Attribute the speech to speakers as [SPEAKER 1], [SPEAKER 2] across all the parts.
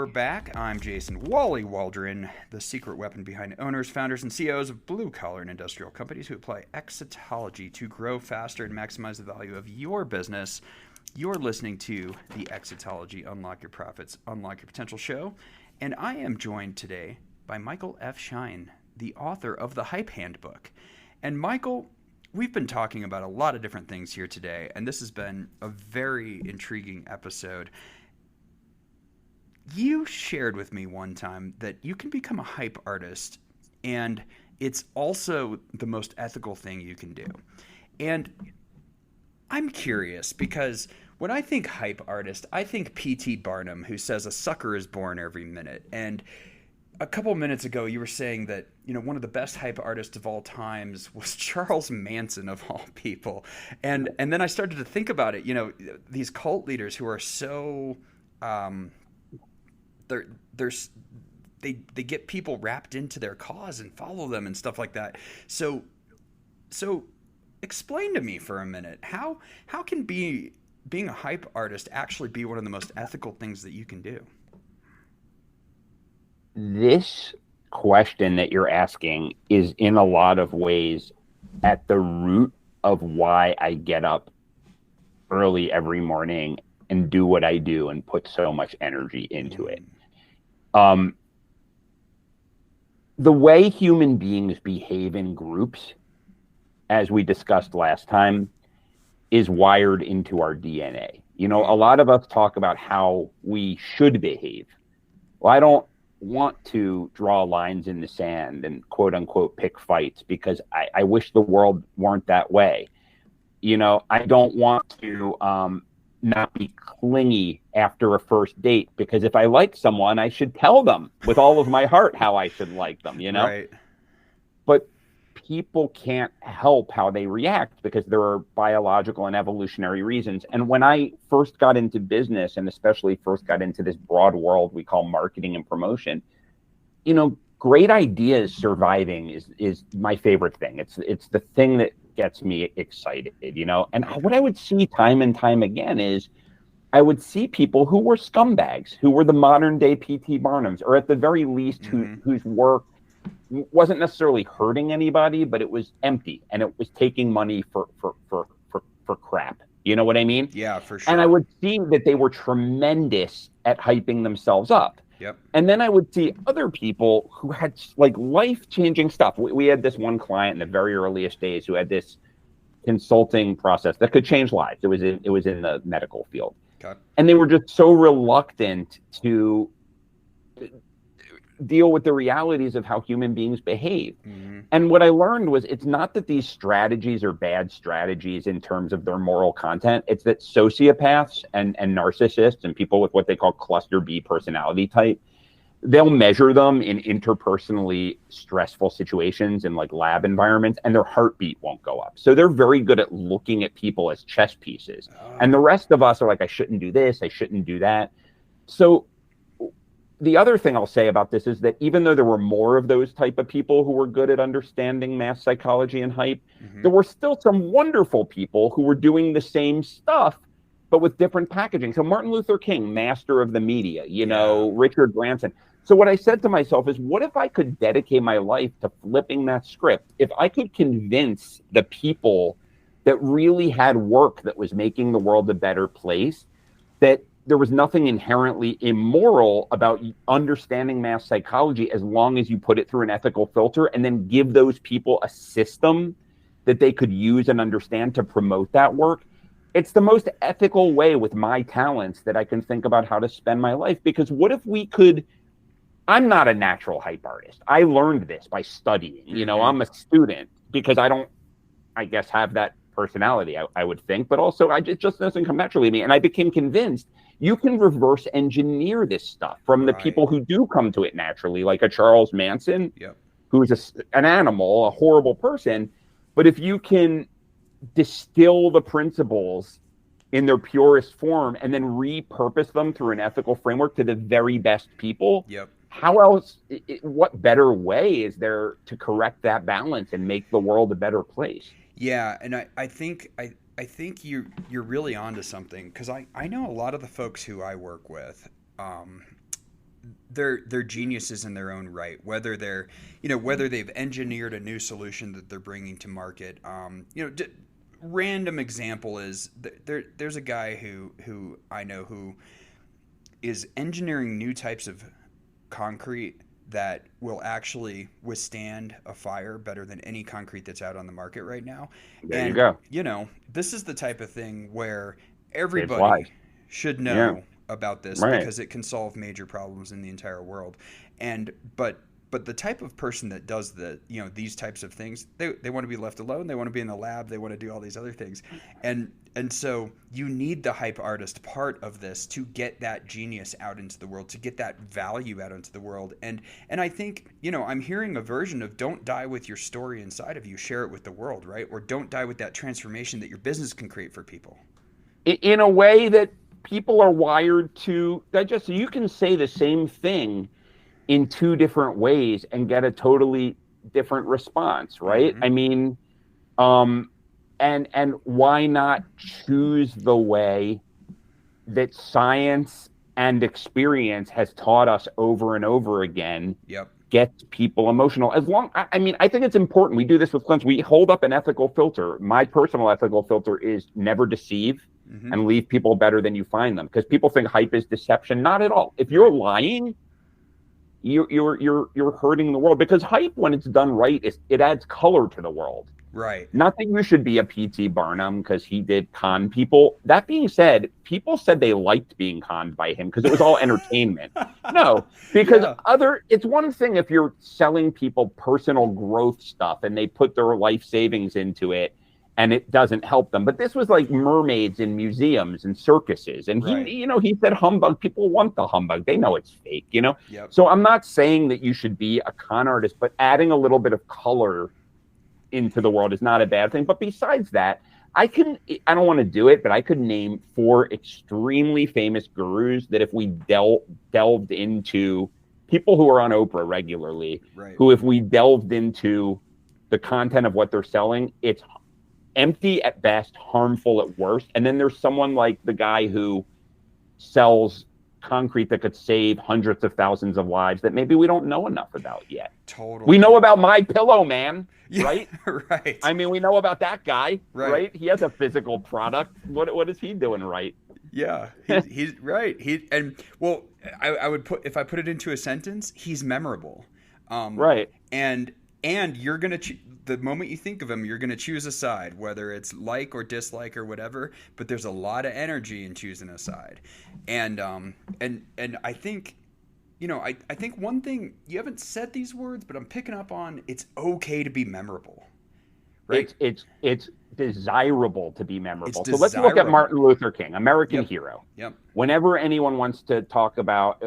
[SPEAKER 1] we're back. I'm Jason Wally Waldron, the secret weapon behind owners, founders, and CEOs of blue-collar and industrial companies who apply exitology to grow faster and maximize the value of your business. You're listening to the Exitology Unlock Your Profits, Unlock Your Potential show, and I am joined today by Michael F. Shine, the author of the Hype Handbook. And Michael, we've been talking about a lot of different things here today, and this has been a very intriguing episode. You shared with me one time that you can become a hype artist, and it's also the most ethical thing you can do. And I'm curious because when I think hype artist, I think P.T. Barnum, who says a sucker is born every minute. And a couple minutes ago, you were saying that, one of the best hype artists of all times was Charles Manson, of all people. And then I started to think about it, these cult leaders who are so... they get people wrapped into their cause and follow them and stuff like that. So explain to me for a minute, how can being a hype artist actually be one of the most ethical things that you can do?
[SPEAKER 2] This question that you're asking is in a lot of ways at the root of why I get up early every morning and do what I do and put so much energy into it. The way human beings behave in groups, as we discussed last time, is wired into our DNA. A lot of us talk about how we should behave. Well, I don't want to draw lines in the sand and quote unquote pick fights because I wish the world weren't that way. I don't want to not be clingy after a first date, because if I like someone, I should tell them with all of my heart how I should like them,
[SPEAKER 1] Right.
[SPEAKER 2] But people can't help how they react because there are biological and evolutionary reasons. And when I first got into business, and especially first got into this broad world we call marketing and promotion, great ideas surviving is my favorite thing. It's the thing that gets me excited, and what I would see time and time again is I would see people who were scumbags, who were the modern day P.T. Barnums, or at the very least whose work wasn't necessarily hurting anybody, but it was empty and it was taking money for crap. You know what I mean?
[SPEAKER 1] Yeah, for sure.
[SPEAKER 2] And I would see that they were tremendous at hyping themselves up.
[SPEAKER 1] Yep.
[SPEAKER 2] And then I would see other people who had like life-changing stuff. We had this one client in the very earliest days who had this consulting process that could change lives. It was in the medical field.
[SPEAKER 1] Okay.
[SPEAKER 2] And they were just so reluctant to deal with the realities of how human beings behave. And what I learned was it's not that these strategies are bad strategies in terms of their moral content. It's that sociopaths and narcissists and people with what they call cluster B personality type, they'll measure them in interpersonally stressful situations in like lab environments, and their heartbeat won't go up. So they're very good at looking at people as chess pieces. And the rest of us are like, I shouldn't do this, I shouldn't do that. So the other thing I'll say about this is that even though there were more of those type of people who were good at understanding mass psychology and hype, there were still some wonderful people who were doing the same stuff, but with different packaging. So Martin Luther King, master of the media, Richard Branson. So what I said to myself is, what if I could dedicate my life to flipping that script? If I could convince the people that really had work that was making the world a better place, that there was nothing inherently immoral about understanding mass psychology as long as you put it through an ethical filter, and then give those people a system that they could use and understand to promote that work. It's the most ethical way with my talents that I can think about how to spend my life. Because what if we could, I'm not a natural hype artist. I learned this by studying, I'm a student because I guess have that personality, I would think, but also it just doesn't come naturally to me. And I became convinced you can reverse engineer this stuff from the people who do come to it naturally, like a Charles Manson, who is an animal, a horrible person. But if you can distill the principles in their purest form and then repurpose them through an ethical framework to the very best people, how else, what better way is there to correct that balance and make the world a better place?
[SPEAKER 1] Yeah, and I think you're really onto something, because I know a lot of the folks who I work with, they're geniuses in their own right. Whether they're, whether they've engineered a new solution that they're bringing to market. Random example is there's a guy who I know who is engineering new types of concrete that will actually withstand a fire better than any concrete that's out on the market right now.
[SPEAKER 2] There you
[SPEAKER 1] And,
[SPEAKER 2] go.
[SPEAKER 1] this is the type of thing where
[SPEAKER 2] It's wise.
[SPEAKER 1] everybody should
[SPEAKER 2] Yeah.
[SPEAKER 1] know about this
[SPEAKER 2] Right.
[SPEAKER 1] because it can solve major problems in the entire world. And but the type of person that does these types of things, they want to be left alone, they want to be in the lab, they want to do all these other things. And so you need the hype artist part of this to get that genius out into the world, to get that value out into the world. And I think, I'm hearing a version of don't die with your story inside of you, share it with the world, right? Or don't die with that transformation that your business can create for people.
[SPEAKER 2] In a way that people are wired to digest. So you can say the same thing in two different ways and get a totally different response, right?
[SPEAKER 1] Mm-hmm.
[SPEAKER 2] I mean, and why not choose the way that science and experience has taught us over and over again?
[SPEAKER 1] Yep.
[SPEAKER 2] Gets people emotional. I mean, I think it's important. We do this with clients. We hold up an ethical filter. My personal ethical filter is never deceive
[SPEAKER 1] Mm-hmm.
[SPEAKER 2] and leave people better than you find them, because people think hype is deception. Not at all. If you're lying, you're hurting the world, because hype, when it's done right, it adds color to the world.
[SPEAKER 1] Right.
[SPEAKER 2] Not that you should be a PT Barnum because he did con people. That being said, people said they liked being conned by him because it was all entertainment. No, because
[SPEAKER 1] Yeah.
[SPEAKER 2] it's one thing if you're selling people personal growth stuff and they put their life savings into it and it doesn't help them. But this was like mermaids in museums and circuses. And
[SPEAKER 1] Right.
[SPEAKER 2] he said humbug. People want the humbug. They know it's fake,
[SPEAKER 1] Yep.
[SPEAKER 2] So I'm not saying that you should be a con artist, but adding a little bit of color into the world is not a bad thing. But besides that, I don't want to do it, but I could name 4 extremely famous gurus that if we delved into, people who are on Oprah regularly,
[SPEAKER 1] Right.
[SPEAKER 2] who if we delved into the content of what they're selling, it's empty at best, harmful at worst. And then there's someone like the guy who sells concrete that could save hundreds of thousands of lives that maybe we don't know enough about yet.
[SPEAKER 1] Totally.
[SPEAKER 2] We know about My Pillow Man,
[SPEAKER 1] Yeah,
[SPEAKER 2] right?
[SPEAKER 1] Right.
[SPEAKER 2] I mean, we know about that guy,
[SPEAKER 1] Right.
[SPEAKER 2] right? He has a physical product. What is he doing right?
[SPEAKER 1] Yeah, he's right. I would put, if I put it into a sentence, he's memorable.
[SPEAKER 2] Right.
[SPEAKER 1] And you're gonna the moment you think of him, you're gonna choose a side, whether it's like or dislike or whatever. But there's a lot of energy in choosing a side, and I think, I think one thing you haven't said these words, but I'm picking up on, it's okay to be memorable, right?
[SPEAKER 2] It's desirable to be memorable.
[SPEAKER 1] It's
[SPEAKER 2] So let's look at
[SPEAKER 1] desirable.
[SPEAKER 2] Martin Luther King, American
[SPEAKER 1] Yep.
[SPEAKER 2] hero.
[SPEAKER 1] Yep.
[SPEAKER 2] Whenever anyone wants to talk about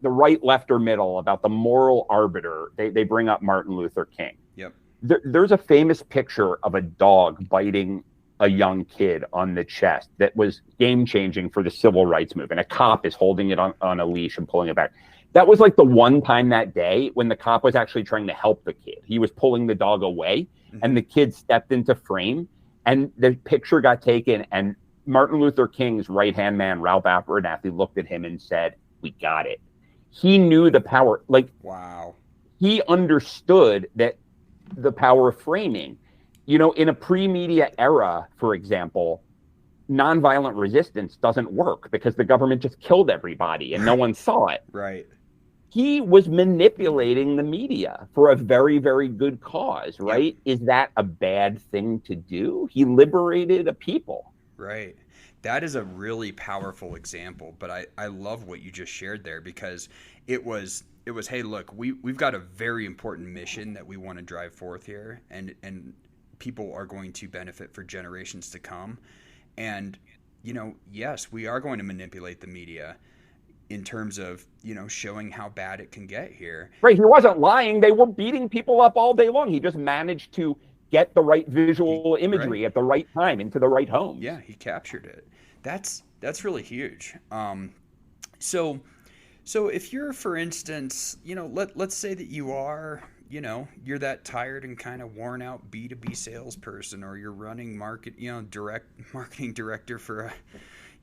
[SPEAKER 2] the right, left, or middle, about the moral arbiter, they bring up Martin Luther King.
[SPEAKER 1] Yep.
[SPEAKER 2] There's a famous picture of a dog biting a young kid on the chest that was game-changing for the civil rights movement. A cop is holding it on a leash and pulling it back. That was like the one time that day when the cop was actually trying to help the kid. He was pulling the dog away, and the kid stepped into frame, and the picture got taken, and Martin Luther King's right-hand man, Ralph Abernathy, looked at him and said, "We got it." He knew the power. Like,
[SPEAKER 1] Wow.
[SPEAKER 2] he understood that the power of framing. In a pre-media era, for example, nonviolent resistance doesn't work because the government just killed everybody and no one saw it.
[SPEAKER 1] Right.
[SPEAKER 2] He was manipulating the media for a very, very good cause, right?
[SPEAKER 1] Yep.
[SPEAKER 2] Is that a bad thing to do? He liberated a people.
[SPEAKER 1] Right. That is a really powerful example, but I love what you just shared there, because it was, hey, look, we've got a very important mission that we want to drive forth here, and people are going to benefit for generations to come. And, yes, we are going to manipulate the media in terms of, showing how bad it can get here.
[SPEAKER 2] Right. He wasn't lying. They were beating people up all day long. He just managed to get the right visual imagery at the right time into the right homes.
[SPEAKER 1] Yeah, he captured it. That's really huge. So if you're, for instance, let's say that you are, you're that tired and kind of worn out B2B salesperson, or you're running marketing director for a,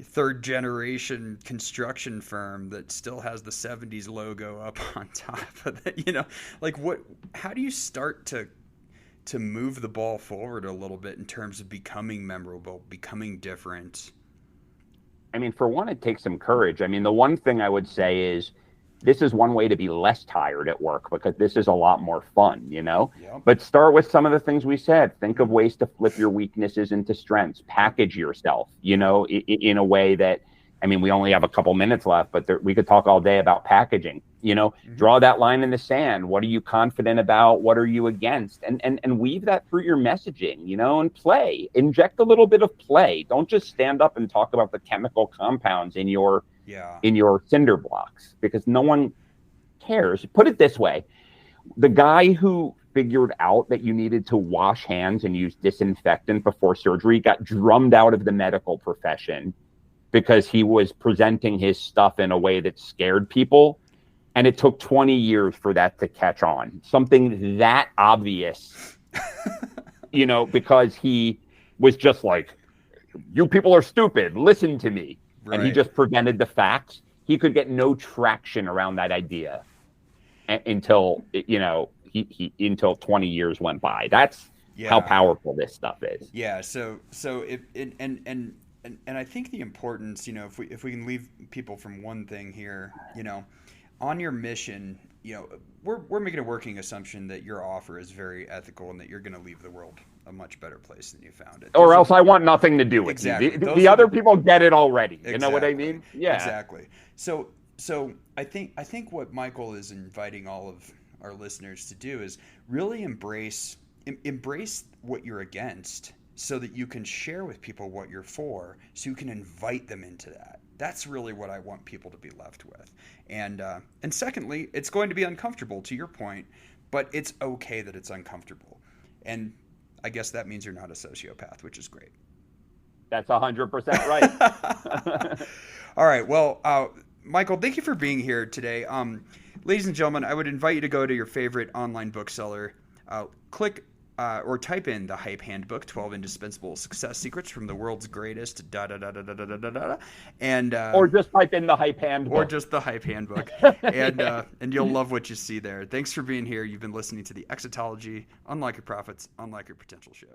[SPEAKER 1] third generation construction firm that still has the 70s logo up on top of it. Like how do you start to move the ball forward a little bit in terms of becoming memorable, becoming different?
[SPEAKER 2] I mean, for one, it takes some courage. I mean, the one thing I would say is this is one way to be less tired at work because this is a lot more fun,
[SPEAKER 1] Yep.
[SPEAKER 2] But start with some of the things we said. Think of ways to flip your weaknesses into strengths, package yourself, in a way that, I mean, we only have a couple minutes left, but we could talk all day about packaging, draw that line in the sand. What are you confident about? What are you against? And weave that through your messaging, and play, inject a little bit of play. Don't just stand up and talk about the chemical compounds in your cinder blocks because no one cares. Put it this way. The guy who figured out that you needed to wash hands and use disinfectant before surgery got drummed out of the medical profession because he was presenting his stuff in a way that scared people. And it took 20 years for that to catch on. Something that obvious, because he was just like, you people are stupid. Listen to me. Right. And he just presented the facts. He could get no traction around that idea until, until 20 years went by. That's how powerful this stuff is.
[SPEAKER 1] Yeah. So and I think the importance, if we can leave people from one thing here, on your mission, we're making a working assumption that your offer is very ethical and that you're going to leave the world a much better place than you found it.
[SPEAKER 2] Or else I want nothing to do with
[SPEAKER 1] exactly.
[SPEAKER 2] you. The other people get it already.
[SPEAKER 1] Exactly.
[SPEAKER 2] You know what I mean? Yeah.
[SPEAKER 1] Exactly. So I think what Michael is inviting all of our listeners to do is really embrace what you're against so that you can share with people what you're for, so you can invite them into that. That's really what I want people to be left with. And secondly, it's going to be uncomfortable, to your point, but it's okay that it's uncomfortable. And I guess that means you're not a sociopath, which is great.
[SPEAKER 2] That's 100% right.
[SPEAKER 1] All right. Well, Michael, thank you for being here today. Ladies and gentlemen, I would invite you to go to your favorite online bookseller, click or type in the Hype Handbook, 12 Indispensable Success Secrets from the World's Greatest, and
[SPEAKER 2] or just type in the Hype Handbook.
[SPEAKER 1] Or just the Hype Handbook, and you'll love what you see there. Thanks for being here. You've been listening to the Exitology Unlock Your Profits, Unlock Your Potential show.